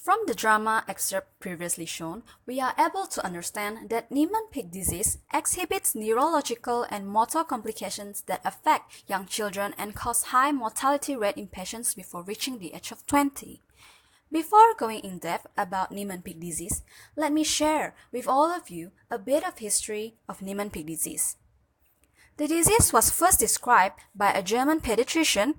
From the drama excerpt previously shown, we are able to understand that Niemann-Pick disease exhibits neurological and motor complications that affect young children and cause high mortality rate in patients before reaching the age of 20. Before going in depth about Niemann-Pick disease, let me share with all of you a bit of history of Niemann-Pick disease. The disease was first described by a German pediatrician,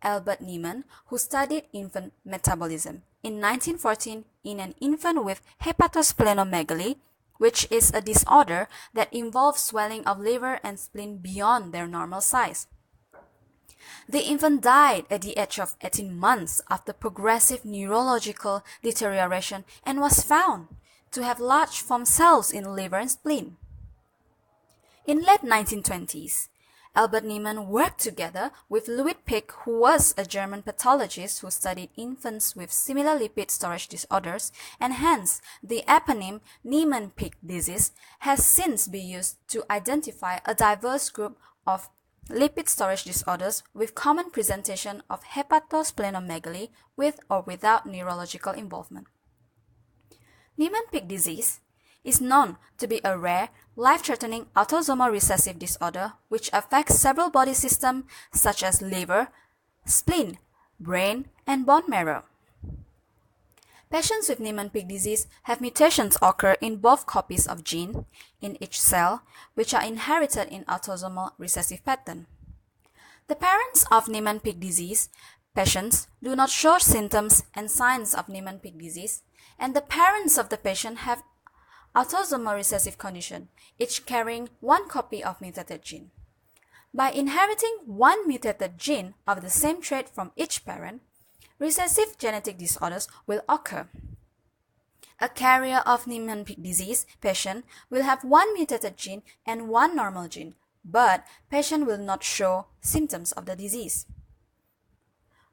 Albert Niemann, who studied infant metabolism in 1914 in an infant with hepatosplenomegaly, which is a disorder that involves swelling of liver and spleen beyond their normal size. The infant died at the age of 18 months after progressive neurological deterioration and was found to have large formed cells in liver and spleen. In late 1920s, Albert Niemann worked together with Niemann-Pick, who was a German pathologist who studied infants with similar lipid storage disorders, and hence the eponym Niemann-Pick disease has since been used to identify a diverse group of lipid storage disorders with common presentation of hepatosplenomegaly with or without neurological involvement. Niemann-Pick disease is known to be a rare, life-threatening autosomal recessive disorder which affects several body systems such as liver, spleen, brain, and bone marrow. Patients with Niemann-Pick disease have mutations occur in both copies of gene in each cell, which are inherited in autosomal recessive pattern. The parents of Niemann-Pick disease patients do not show symptoms and signs of Niemann-Pick disease, and the parents of the patient have autosomal recessive condition, each carrying one copy of mutated gene. By inheriting one mutated gene of the same trait from each parent, recessive genetic disorders will occur. A carrier of Niemann-Pick disease patient will have one mutated gene and one normal gene, but patient will not show symptoms of the disease.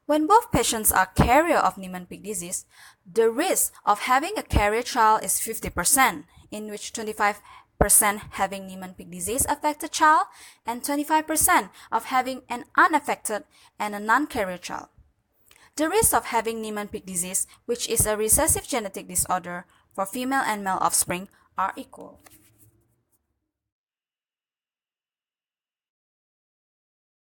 When both patients are carrier of Niemann-Pick disease, the risk of having a carrier child is 50%, in which 25% having Niemann-Pick disease affected child and 25% of having an unaffected and a non-carrier child. The risk of having Niemann-Pick disease, which is a recessive genetic disorder for female and male offspring, are equal.